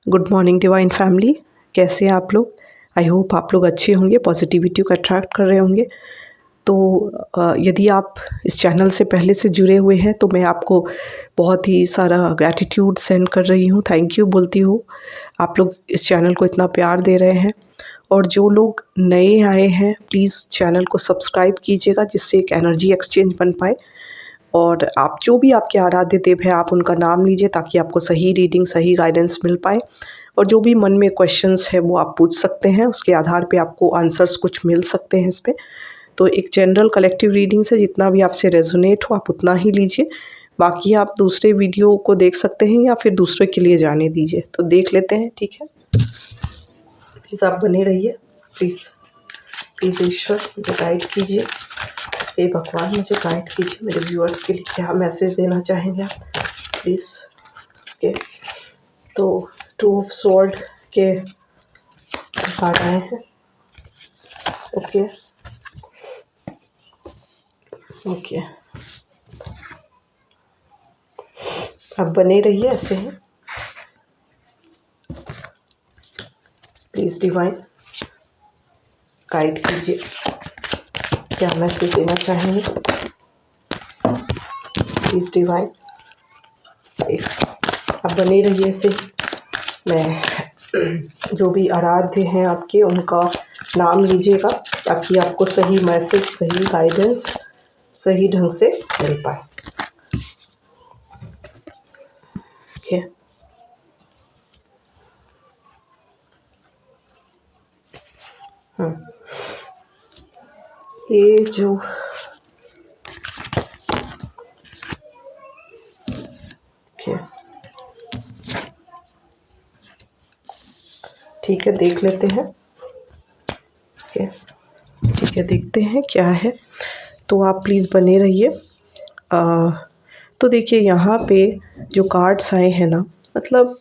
Good morning divine family. कैसे हैं आप लोग? आई होप आप लोग अच्छे होंगे, पॉजिटिविटी को अट्रैक्ट कर रहे होंगे। तो यदि आप इस चैनल से पहले से जुड़े हुए हैं तो मैं आपको बहुत ही सारा ग्रैटिट्यूड सेंड कर रही हूँ, थैंक यू बोलती हूँ। आप लोग इस चैनल को इतना प्यार दे रहे हैं। और जो लोग नए आए हैं प्लीज़ चैनल को सब्सक्राइब कीजिएगा, जिससे एक एनर्जी एक्सचेंज बन पाए। और आप जो भी आपके आराध्य देव है आप उनका नाम लीजिए, ताकि आपको सही रीडिंग, सही गाइडेंस मिल पाए। और जो भी मन में क्वेश्चंस है वो आप पूछ सकते हैं, उसके आधार पे आपको आंसर्स कुछ मिल सकते हैं इस पे। तो एक जनरल कलेक्टिव रीडिंग से जितना भी आपसे रेजोनेट हो आप उतना ही लीजिए, बाकी आप दूसरे वीडियो को देख सकते हैं या फिर दूसरे के लिए जाने दीजिए। तो देख लेते हैं, ठीक है? प्लीज़ आप बने रहिए, प्लीज़ प्लीज़ ईश्वर मुझे गाइड कीजिए, हे भगवान मुझे गाइड कीजिए। मेरे व्यूअर्स के लिए क्या मैसेज देना चाहेंगे आप, प्लीज़। ओके, तो 2 ऑफ स्वॉर्ड के कार्ड आए हैं। ओके ओके, आप बने रहिए ऐसे ही, प्लीज़ डिवाइन गाइड कीजिए, क्या मैसेज देना चाहेंगे प्लीज़ डिवाइन। आप बने रहिए ऐसे ही। मैं जो भी आराध्य हैं आपके उनका नाम लीजिएगा, ताकि आपको सही मैसेज, सही गाइडेंस सही ढंग से मिल पाए। ओके, ये जो ओके ठीक है, देख लेते हैं। ओके ठीक है, देखते हैं क्या है। तो आप प्लीज़ बने रहिए। तो देखिए यहाँ पे जो कार्ड्स आए हैं ना, मतलब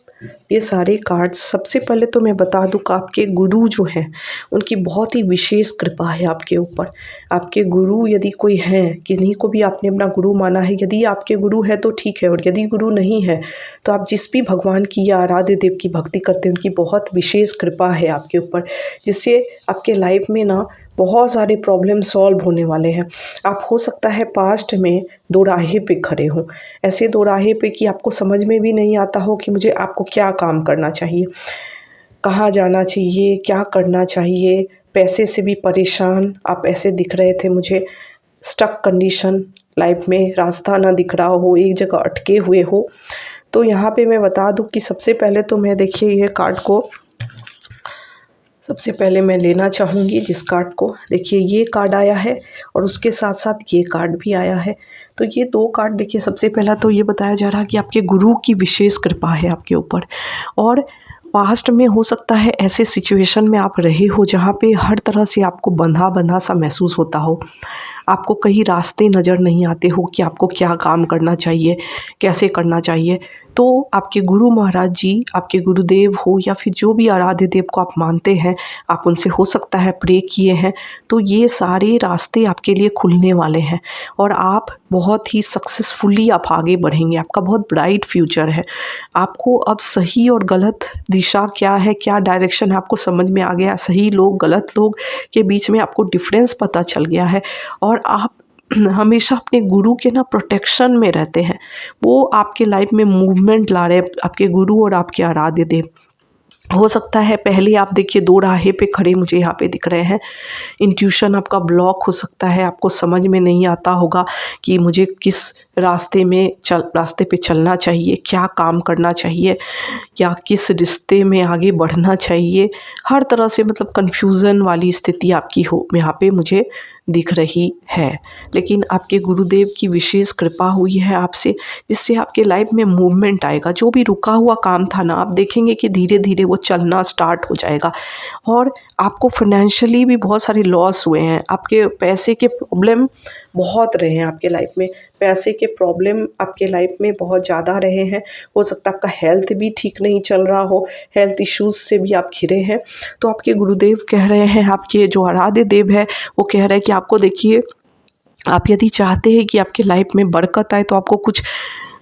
ये सारे कार्ड्स, सबसे पहले तो मैं बता दूँ कि आपके गुरु जो हैं उनकी बहुत ही विशेष कृपा है आपके ऊपर। आपके गुरु यदि कोई हैं, किन्हीं को भी आपने अपना गुरु माना है, यदि आपके गुरु है तो ठीक है, और यदि गुरु नहीं है तो आप जिस भी भगवान की या आराध्य देव की भक्ति करते हैं उनकी बहुत विशेष कृपा है आपके ऊपर, जिससे आपके लाइफ में ना बहुत सारे प्रॉब्लम सॉल्व होने वाले हैं। आप हो सकता है पास्ट में दो राहे पे खड़े हों, ऐसे दो राहे पे कि आपको समझ में भी नहीं आता हो कि मुझे आपको क्या काम करना चाहिए, कहाँ जाना चाहिए, क्या करना चाहिए। पैसे से भी परेशान आप ऐसे दिख रहे थे मुझे, स्टक कंडीशन, लाइफ में रास्ता ना दिख रहा हो, एक जगह अटके हुए हो। तो यहाँ पे मैं बता दूँ कि सबसे पहले तो मैं देखिए ये कार्ड को सबसे पहले मैं लेना चाहूँगी, जिस कार्ड को देखिए ये कार्ड आया है और उसके साथ साथ ये कार्ड भी आया है। तो ये 2 कार्ड देखिए, सबसे पहला तो ये बताया जा रहा है कि आपके गुरु की विशेष कृपा है आपके ऊपर। और पास्ट में हो सकता है ऐसे सिचुएशन में आप रहे हो जहाँ पे हर तरह से आपको बंधा बंधा सा महसूस होता हो, आपको कहीं रास्ते नज़र नहीं आते हो कि आपको क्या काम करना चाहिए, कैसे करना चाहिए। तो आपके गुरु महाराज जी, आपके गुरुदेव हो या फिर जो भी आराध्य देव को आप मानते हैं, आप उनसे हो सकता है प्रे किए हैं, तो ये सारे रास्ते आपके लिए खुलने वाले हैं और आप बहुत ही सक्सेसफुली आप आगे बढ़ेंगे। आपका बहुत ब्राइट फ्यूचर है। आपको अब सही और गलत दिशा क्या है, क्या डायरेक्शन है, आपको समझ में आ गया। सही लोग, गलत लोग के बीच में आपको डिफरेंस पता चल गया है और आप हमेशा अपने गुरु के ना प्रोटेक्शन में रहते हैं। वो आपके लाइफ में मूवमेंट ला रहे हैं, आपके गुरु और आपके आराध्य देव। हो सकता है पहले आप देखिए 2 राहे पे खड़े मुझे यहाँ पे दिख रहे हैं। इंट्यूशन आपका ब्लॉक हो सकता है, आपको समझ में नहीं आता होगा कि मुझे किस रास्ते पे चलना चाहिए, क्या काम करना चाहिए या किस रिश्ते में आगे बढ़ना चाहिए। हर तरह से मतलब कन्फ्यूज़न वाली स्थिति आपकी हो यहाँ पे मुझे दिख रही है। लेकिन आपके गुरुदेव की विशेष कृपा हुई है आपसे, जिससे आपके लाइफ में मूवमेंट आएगा। जो भी रुका हुआ काम था ना, आप देखेंगे कि धीरे धीरे वो चलना स्टार्ट हो जाएगा। और आपको फाइनेंशियली भी बहुत सारे लॉस हुए हैं, आपके पैसे के प्रॉब्लम बहुत रहे हैं आपके लाइफ में, पैसे के प्रॉब्लम आपके लाइफ में बहुत ज़्यादा रहे हैं। हो सकता है आपका हेल्थ भी ठीक नहीं चल रहा हो, हेल्थ इश्यूज़ से भी आप घिरे हैं। तो आपके गुरुदेव कह रहे हैं, आपके जो आराध्य देव है वो कह रहे हैं कि आपको देखिए, आप यदि चाहते हैं कि आपके लाइफ में बरकत आए तो आपको कुछ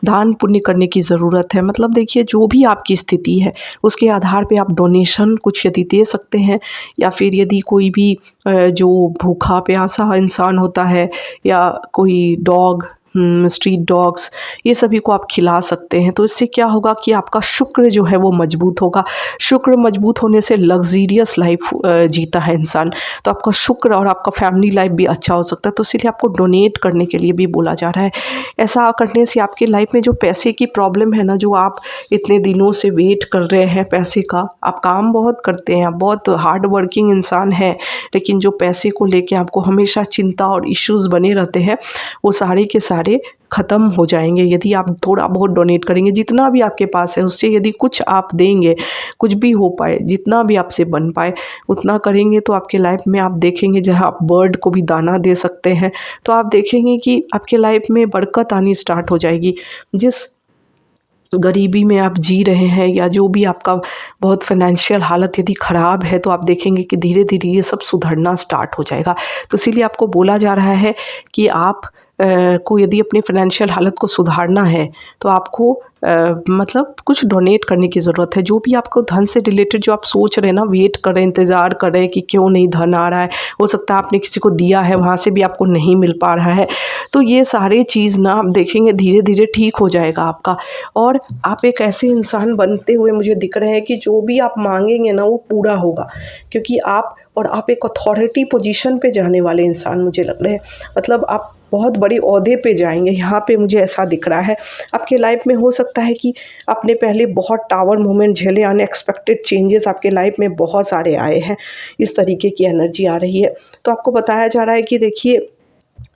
दान पुण्य करने की ज़रूरत है। मतलब देखिए जो भी आपकी स्थिति है उसके आधार पे आप डोनेशन कुछ यदि दे सकते हैं, या फिर यदि कोई भी जो भूखा प्यासा इंसान होता है या कोई डॉग, स्ट्रीट डॉग्स, ये सभी को आप खिला सकते हैं। तो इससे क्या होगा कि आपका शुक्र जो है वो मजबूत होगा। शुक्र मजबूत होने से लग्ज़रियस लाइफ जीता है इंसान। तो आपका शुक्र और आपका फैमिली लाइफ भी अच्छा हो सकता है। तो इसीलिए आपको डोनेट करने के लिए भी बोला जा रहा है। ऐसा करने से आपकी लाइफ में जो पैसे की प्रॉब्लम है ना, जो आप इतने दिनों से वेट कर रहे हैं पैसे का, आप काम बहुत करते हैं, आप बहुत हार्ड वर्किंग इंसान हैं, लेकिन जो पैसे को लेके आपको हमेशा चिंता और इश्यूज़ बने रहते हैं, वो सारे के सारे ख़त्म हो जाएंगे यदि आप थोड़ा बहुत डोनेट करेंगे। जितना भी आपके पास है उससे यदि कुछ आप देंगे, कुछ भी हो पाए, जितना भी आपसे बन पाए उतना करेंगे, तो आपके लाइफ में आप देखेंगे जहाँ आप बर्ड को भी दाना दे सकते हैं, तो आप देखेंगे कि आपके लाइफ में बरकत आनी स्टार्ट हो जाएगी। जिस गरीबी में आप जी रहे हैं या जो भी आपका बहुत फाइनेंशियल हालत यदि ख़राब है, तो आप देखेंगे कि धीरे धीरे ये सब सुधरना स्टार्ट हो जाएगा। तो इसीलिए आपको बोला जा रहा है कि आप को यदि अपनी फाइनेंशियल हालत को सुधारना है तो आपको मतलब कुछ डोनेट करने की ज़रूरत है। जो भी आपको धन से रिलेटेड जो आप सोच रहे हैं ना, वेट कर रहे हैं, इंतज़ार कर रहे हैं कि क्यों नहीं धन आ रहा है, हो सकता है आपने किसी को दिया है वहाँ से भी आपको नहीं मिल पा रहा है, तो ये सारे चीज़ ना आप देखेंगे धीरे धीरे ठीक हो जाएगा आपका। और आप एक ऐसे इंसान बनते हुए मुझे दिख रहे हैं कि जो भी आप मांगेंगे ना वो पूरा होगा, क्योंकि आप एक अथॉरिटी पोजीशन पे जाने वाले इंसान मुझे लग रहे हैं। मतलब आप बहुत बड़े ओहदे पे जाएंगे, यहाँ पे मुझे ऐसा दिख रहा है। आपके लाइफ में हो सकता है कि आपने पहले बहुत टावर मोमेंट झेले, अनएक्सपेक्टेड चेंजेस आपके लाइफ में बहुत सारे आए हैं, इस तरीके की एनर्जी आ रही है। तो आपको बताया जा रहा है कि देखिए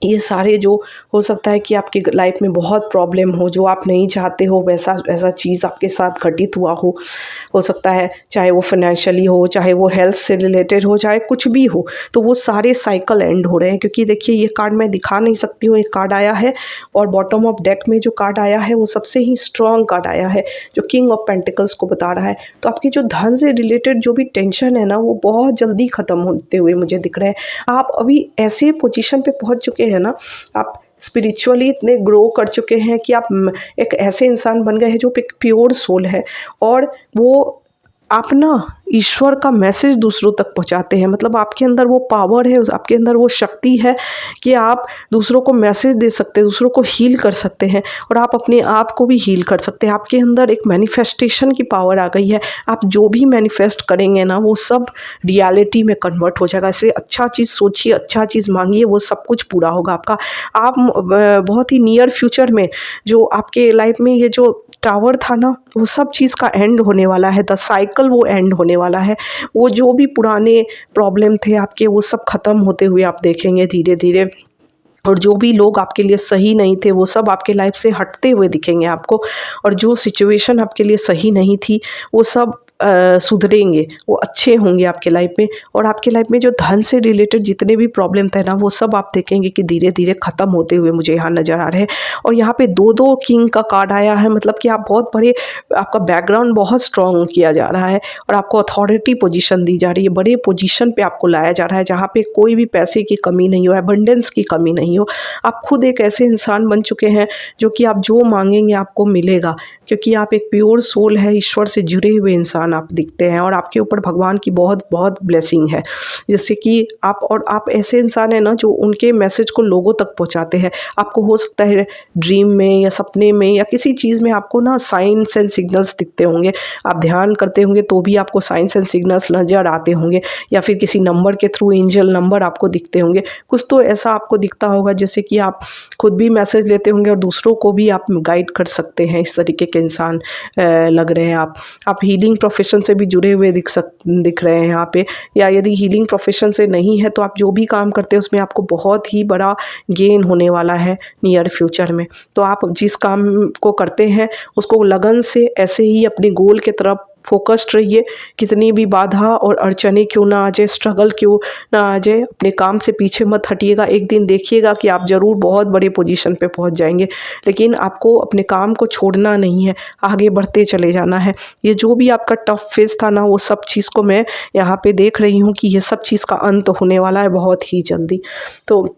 ये सारे जो हो सकता है कि आपकी लाइफ में बहुत प्रॉब्लम हो, जो आप नहीं चाहते हो वैसा वैसा चीज़ आपके साथ घटित हुआ हो सकता है, चाहे वो फाइनेंशियली हो, चाहे वो हेल्थ से रिलेटेड हो, चाहे कुछ भी हो, तो वो सारे साइकिल एंड हो रहे हैं। क्योंकि देखिए ये कार्ड मैं दिखा नहीं सकती हूँ, एक कार्ड आया है और बॉटम ऑफ डेक में जो कार्ड आया है वो सबसे ही स्ट्रॉन्ग कार्ड आया है, जो किंग ऑफ पेंटिकल्स को बता रहा है। तो आपकी जो धन से रिलेटेड जो भी टेंशन है ना, वो बहुत जल्दी ख़त्म होते हुए मुझे दिख रहा है। आप अभी ऐसे पोजीशन पे पहुंच चुके हैं ना, आप स्पिरिचुअली इतने ग्रो कर चुके हैं कि आप एक ऐसे इंसान बन गए हैं जो एक प्योर सोल है, और वो आप ना ईश्वर का मैसेज दूसरों तक पहुंचाते हैं। मतलब आपके अंदर वो पावर है, आपके अंदर वो शक्ति है कि आप दूसरों को मैसेज दे सकते हैं, दूसरों को हील कर सकते हैं, और आप अपने आप को भी हील कर सकते हैं। आपके अंदर एक मैनिफेस्टेशन की पावर आ गई है। आप जो भी मैनिफेस्ट करेंगे ना वो सब रियलिटी में कन्वर्ट हो जाएगा। इसलिए अच्छा चीज़ सोचिए, अच्छा चीज़ मांगिए, वो सब कुछ पूरा होगा आपका। आप बहुत ही नियर फ्यूचर में जो आपके लाइफ में ये जो टावर था ना, वो सब चीज़ का एंड होने वाला है। द साइकिल वो एंड होने वाला है। वो जो भी पुराने प्रॉब्लम थे आपके, वो सब ख़त्म होते हुए आप देखेंगे धीरे धीरे। और जो भी लोग आपके लिए सही नहीं थे वो सब आपके लाइफ से हटते हुए दिखेंगे आपको, और जो सिचुएशन आपके लिए सही नहीं थी वो सब सुधरेंगे, वो अच्छे होंगे आपके लाइफ में। और आपके लाइफ में जो धन से रिलेटेड जितने भी प्रॉब्लम थे ना, वो सब आप देखेंगे कि धीरे धीरे ख़त्म होते हुए मुझे यहाँ नज़र आ रहे हैं। और यहाँ पे दो दो किंग का कार्ड आया है, मतलब कि आप बहुत बड़े, आपका बैकग्राउंड बहुत स्ट्रॉन्ग किया जा रहा है और आपको अथॉरिटी पोजीशन दी जा रही है, बड़े पोजीशन पे आपको लाया जा रहा है जहाँ पे कोई भी पैसे की कमी नहीं हो, एबंडेंस की कमी नहीं हो। आप खुद एक ऐसे इंसान बन चुके हैं जो कि आप जो मांगेंगे आपको मिलेगा, क्योंकि आप एक प्योर सोल है, ईश्वर से जुड़े हुए इंसान आप दिखते हैं, और आपके ऊपर भगवान की बहुत बहुत ब्लेसिंग है, जिससे कि आप ऐसे इंसान हैं ना जो उनके मैसेज को लोगों तक पहुंचाते हैं। आपको हो सकता है ड्रीम में या सपने में या किसी चीज़ में आपको ना साइंस एंड सिग्नल्स दिखते होंगे, आप ध्यान करते होंगे तो भी आपको साइंस एंड सिग्नल्स नज़र आते होंगे, या फिर किसी नंबर के थ्रू एंजल नंबर आपको दिखते होंगे। कुछ तो ऐसा आपको दिखता होगा जैसे कि आप खुद भी मैसेज लेते होंगे और दूसरों को भी आप गाइड कर सकते हैं। इस तरीके के इंसान लग रहे हैं आप हीलिंग प्रोफेशन से भी जुड़े हुए दिख रहे हैं यहाँ पे, या यदि हीलिंग प्रोफेशन से नहीं है तो आप जो भी काम करते हैं उसमें आपको बहुत ही बड़ा गेन होने वाला है नियर फ्यूचर में। तो आप जिस काम को करते हैं उसको लगन से ऐसे ही अपने गोल के तरफ फोकस्ड रहिए। कितनी भी बाधा और अड़चने क्यों ना आ जाए, स्ट्रगल क्यों ना आ जाए, अपने काम से पीछे मत हटिएगा। एक दिन देखिएगा कि आप ज़रूर बहुत बड़े पोजीशन पे पहुंच जाएंगे, लेकिन आपको अपने काम को छोड़ना नहीं है, आगे बढ़ते चले जाना है। ये जो भी आपका टफ फेज था ना, वो सब चीज़ को मैं यहाँ पे देख रही हूँ कि ये सब चीज़ का अंत होने वाला है बहुत ही जल्दी। तो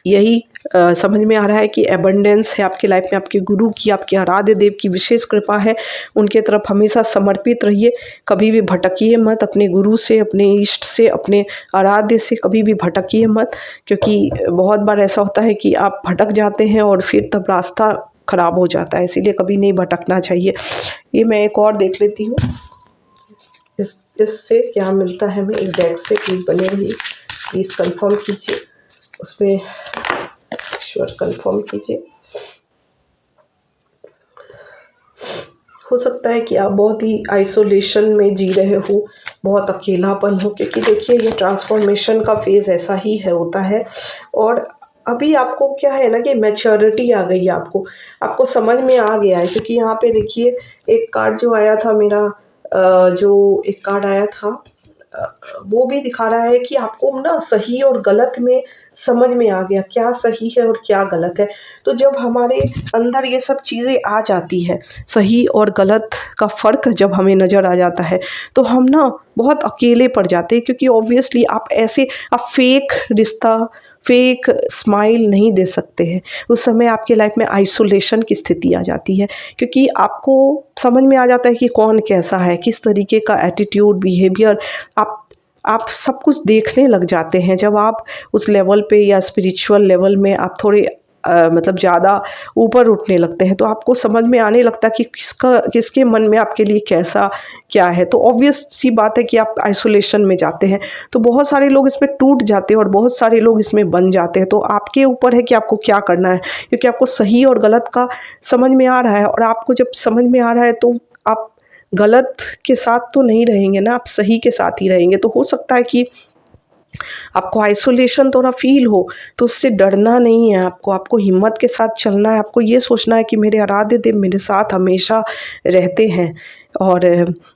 यही समझ में आ रहा है कि एबंडेंस है आपकी लाइफ में, आपके गुरु की, आपके आराध्य देव की विशेष कृपा है। उनके तरफ हमेशा समर्पित रहिए, कभी भी भटकिए मत अपने गुरु से, अपने इष्ट से, अपने आराध्य से कभी भी भटकिए मत, क्योंकि बहुत बार ऐसा होता है कि आप भटक जाते हैं और फिर तब रास्ता खराब हो जाता है, इसीलिए कभी नहीं भटकना चाहिए। ये मैं एक और देख लेती हूँ इससे क्या मिलता है हमें इस डेक से। प्लीज़ बने रहिए, प्लीज़ कंफर्म कीजिए, उसमें श्योर कंफर्म कीजिए। हो सकता है कि आप बहुत ही आइसोलेशन में जी रहे हो, बहुत अकेलापन हो, क्योंकि देखिए ये ट्रांसफॉर्मेशन का फेज़ ऐसा ही है, होता है। और अभी आपको क्या है ना कि मैच्योरिटी आ गई है, आपको समझ में आ गया है, क्योंकि यहाँ पे देखिए एक कार्ड जो आया था मेरा, जो एक कार्ड आया था वो भी दिखा रहा है कि आपको ना सही और गलत में समझ में आ गया, क्या सही है और क्या गलत है। तो जब हमारे अंदर ये सब चीज़ें आ जाती है, सही और गलत का फ़र्क जब हमें नज़र आ जाता है, तो हम ना बहुत अकेले पड़ जाते हैं, क्योंकि ऑब्वियसली आप फेक रिश्ता, फेक स्माइल नहीं दे सकते हैं। उस समय आपके लाइफ में आइसोलेशन की स्थिति आ जाती है, क्योंकि आपको समझ में आ जाता है कि कौन कैसा है, किस तरीके का एटीट्यूड, बिहेवियर, आप सब कुछ देखने लग जाते हैं। जब आप उस लेवल पे या स्पिरिचुअल लेवल में आप थोड़े मतलब ज़्यादा ऊपर उठने लगते हैं, तो आपको समझ में आने लगता है कि किसके मन में आपके लिए कैसा क्या है। तो ऑब्वियस सी बात है कि आप आइसोलेशन में जाते हैं, तो बहुत सारे लोग इसमें टूट जाते हैं और बहुत सारे लोग इसमें बन जाते हैं। तो आपके ऊपर है कि आपको क्या करना है, क्योंकि आपको सही और गलत का समझ में आ रहा है, और आपको जब समझ में आ रहा है तो आप गलत के साथ तो नहीं रहेंगे ना, आप सही के साथ ही रहेंगे। तो हो सकता है कि आपको आइसोलेशन थोड़ा फील हो, तो उससे डरना नहीं है, आपको हिम्मत के साथ चलना है। आपको ये सोचना है कि मेरे आराध्य देव मेरे साथ हमेशा रहते हैं। और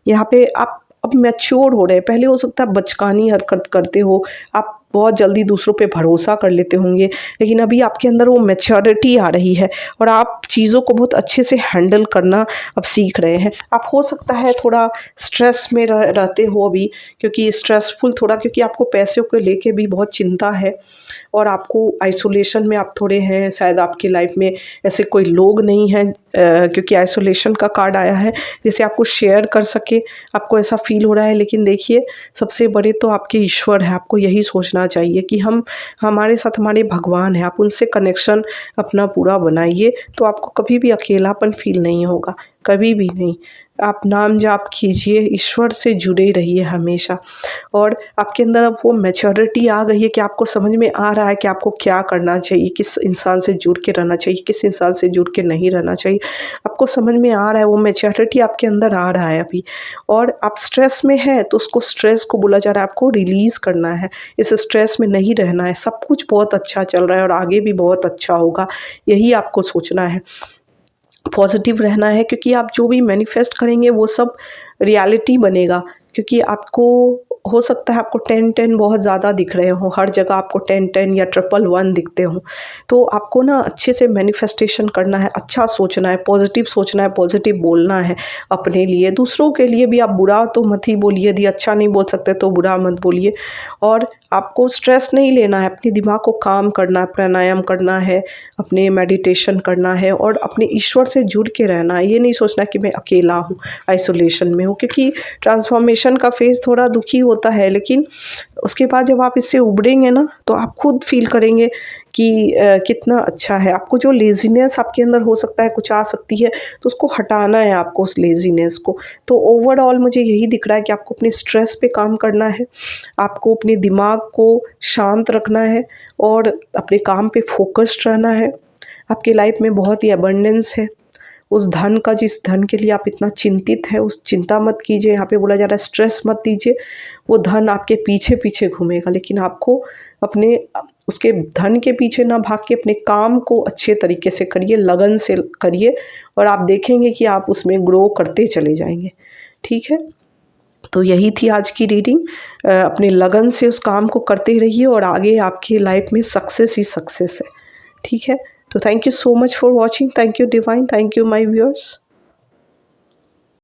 यहाँ पे आप अब मैच्योर हो रहे हैं। पहले हो सकता है बचकानी हरकत करते हो, आप बहुत जल्दी दूसरों पे भरोसा कर लेते होंगे, लेकिन अभी आपके अंदर वो मैच्योरिटी आ रही है और आप चीज़ों को बहुत अच्छे से हैंडल करना अब सीख रहे हैं। आप हो सकता है थोड़ा स्ट्रेस में रहते हो अभी, क्योंकि स्ट्रेसफुल थोड़ा, क्योंकि आपको पैसों को लेके भी बहुत चिंता है और आपको आइसोलेशन में आप थोड़े हैं। शायद आपकी लाइफ में ऐसे कोई लोग नहीं हैं, क्योंकि आइसोलेशन का कार्ड आया है, जिसे आपको शेयर कर सके, आपको ऐसा फील हो रहा है। लेकिन देखिए सबसे बड़े तो आपके ईश्वर है, आपको यही सोचना चाहिए कि हमारे साथ हमारे भगवान हैं, आप उनसे कनेक्शन अपना पूरा बनाइए, तो आपको कभी भी अकेलापन फील नहीं होगा, कभी भी नहीं। आप नाम जाप कीजिए, ईश्वर से जुड़े रहिए हमेशा, और आपके अंदर अब वो मैच्योरिटी आ गई है कि आपको समझ में आ रहा है कि आपको क्या करना चाहिए, किस इंसान से जुड़ के रहना चाहिए, किस इंसान से जुड़ के नहीं रहना चाहिए। आपको समझ में आ रहा है, वो मैच्योरिटी आपके अंदर आ रहा है अभी। और आप स्ट्रेस में हैं तो उसको, स्ट्रेस को बोला जा रहा है आपको रिलीज़ करना है, इस स्ट्रेस में नहीं रहना है। सब कुछ बहुत अच्छा चल रहा है और आगे भी बहुत अच्छा होगा, यही आपको सोचना है, पॉजिटिव रहना है, क्योंकि आप जो भी मैनिफेस्ट करेंगे वो सब रियलिटी बनेगा। क्योंकि आपको हो सकता है आपको 10-10 बहुत ज़्यादा दिख रहे हो, हर जगह आपको 10-10 या 111 दिखते हो, तो आपको ना अच्छे से मैनिफेस्टेशन करना है, अच्छा सोचना है, पॉजिटिव सोचना है, पॉजिटिव बोलना है अपने लिए, दूसरों के लिए भी। आप बुरा तो मत ही बोलिए, यदि अच्छा नहीं बोल सकते तो बुरा मत बोलिए। और आपको स्ट्रेस नहीं लेना है, अपने दिमाग को काम करना है, प्राणायाम करना है, अपने मेडिटेशन करना है और अपने ईश्वर से जुड़ के रहना है। ये नहीं सोचना कि मैं अकेला हूँ, आइसोलेशन में हूँ, क्योंकि ट्रांसफॉर्मेशन का फेज़ थोड़ा दुखी होता है, लेकिन उसके बाद जब आप इससे उभरेंगे ना, तो आप खुद फील करेंगे कि कितना अच्छा है। आपको जो लेज़ीनेस आपके अंदर हो सकता है, कुछ आ सकती है, तो उसको हटाना है आपको, उस लेज़ीनेस को। तो ओवरऑल मुझे यही दिख रहा है कि आपको अपने स्ट्रेस पे काम करना है, आपको अपने दिमाग को शांत रखना है और अपने काम पे फोकस्ड रहना है। आपकी लाइफ में बहुत ही अबंडेंस है, उस धन का, जिस धन के लिए आप इतना चिंतित हैं, उस चिंता मत कीजिए। यहाँ पे बोला जा रहा है स्ट्रेस मत लीजिए, वो धन आपके पीछे पीछे घूमेगा, लेकिन आपको अपने उसके धन के पीछे ना भाग के अपने काम को अच्छे तरीके से करिए, लगन से करिए, और आप देखेंगे कि आप उसमें ग्रो करते चले जाएंगे। ठीक है, तो यही थी आज की रीडिंग। अपने लगन से उस काम को करते रहिए और आगे आपकी लाइफ में सक्सेस ही सक्सेस है। ठीक है, तो thank you so much for watching. Thank you divine, thank you my viewers.